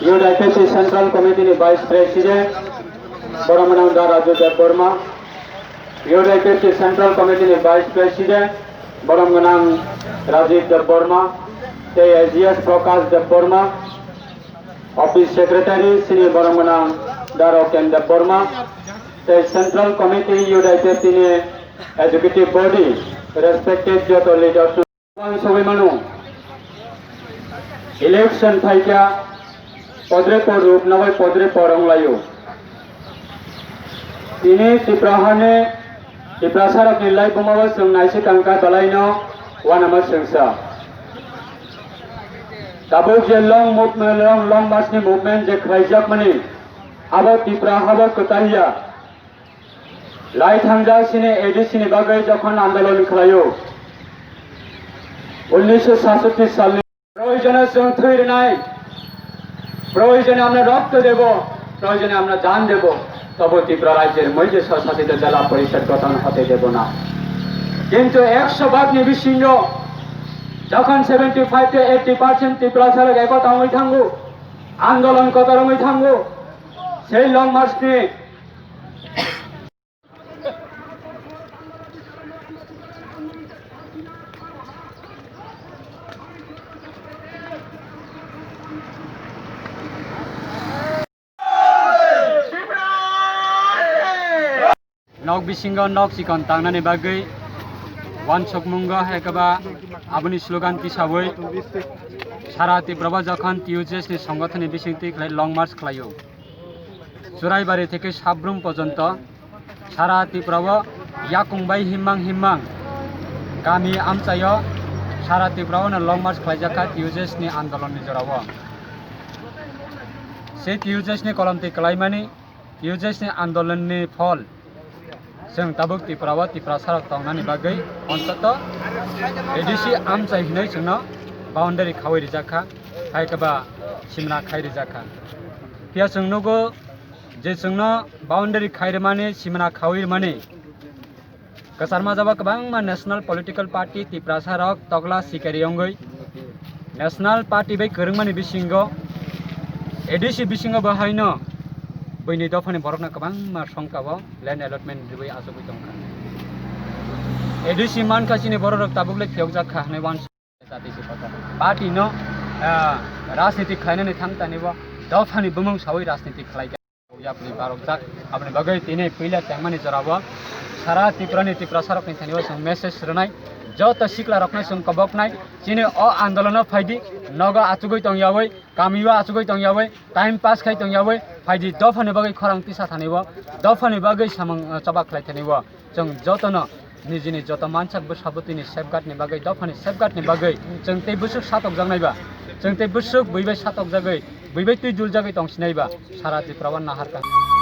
UIPC Central Committee Vice President Baramananda Raju Deborma, UIPC Central Committee Vice President Baramanang Rajiv Deborma, AGS Prakash Deborma, Office Secretary Sini Baramanang Daroken Deborma, Central Committee UIPC Executive Body, respected Joto leaders. Sobimanu election Thaika Podre por Rup Nawai Podre Porong Layu. Ini Tiprahane Tiprasarak nilai Pumawas Sung Naisi Kangka Talaino Wanama Sungsa. Tabuk je long movement long march ni movement je Kraijak Mani Aba Tiprahaba Kutahia Lai Thangja Sini Edi Sini Bagai Jokhon Andolon Khlayo 1967 সালে প্রয়োজনে সংথৈর নাই প্রয়োজনে আমরা রক্ত দেব প্রয়োজনে আমরা জান দেব তবে ত্রিপুরা রাজ্যের মধ্যে স্বশাসিত জেলা পরিষদ গঠন হতে দেব না কিন্তু 100% নিবিসিংহ যখন 75 to 80% ত্রিপুরা সরকার একতা হই থাকবো আন্দোলন কতর হই থাকবো সেই লং মার্চ নিয়ে Nok bisingo nok sikon tangnani bagai wan sokmungo hekaba abuni slogan tisaboi sara Tripura যখন টিউজেস ni সংগঠনের বিসিংতি লং মার্চ খালাयो চুরাইবাড়ি থেকে সাবরুম পর্যন্ত সারা ত্রিপুরা ইয়াকুংবাই হিমাং গামি আমচাयो সারা ত্রিপুরা লং মার্চ খালাইজাকা টিউজেস ni আন্দোলননি জরাও সেই টিউজেস ni কলমতি কলাইমানি টিউজেস ni আন্দোলননি ফল जों ताबुक Tripura Tripura सारक तंगनानि बागै अन्तत एडिसि आमचाइ हिनै जोंनो बाउन्डारि खावै रिजाखा हायकबा सिमना खाइ रिजाखा पिया जोंनोगो जे जोंनो बाउन्डारि खाइरमानि सिमना खावै माने कसारमा जाबा गोबांमा नेशनल पलिटिकल पार्टी Tripura सारक तगला सिकारियंगै नेशनल पार्टी बै गोरोंमानि बिसिंगो एडिसि बिसिंगो बाहायनो बैनि दफानि बरकना गोबांमा संकाबो लेन्ड एलटमेन्ट दुबै आजबै दंखा एडिसि मानकासिनि बरक ताबुकले फियगजाखा हनै वान जातिसि पता पार्टी न राजनीति खाइनानै थांतानिबो दफानि बुमुं सावै राजनीति खालायगा यापनि बारकजाक आपनि बगै तिनै पहिला त्यामानि जराबो सारा Tripura सारकनि थानिबो जों मेसेज रनाय जत सिक्ला रखनाय जों कबकनाय चिने अ आन्दोलन फाइदि नगा आचुगै तंयावै कामिवा आचुगै तंयावै टाइम पास खाइ तंयावै फाइदि दफानि बगै खरां तिसा थानिबो दफानि बगै सामं चबाक खाइ थानिबो जों जतन निजिनि जत मानसाक बसाबतिनि सेफगार्डनि बगै दफानि सेफगार्डनि बगै जों तै बुसुक सातक जागनायबा जों तै बुसुक बैबाय सातक जागै बैबाय तै दुल जागै तंसिनायबा सारा Tripura नाहारका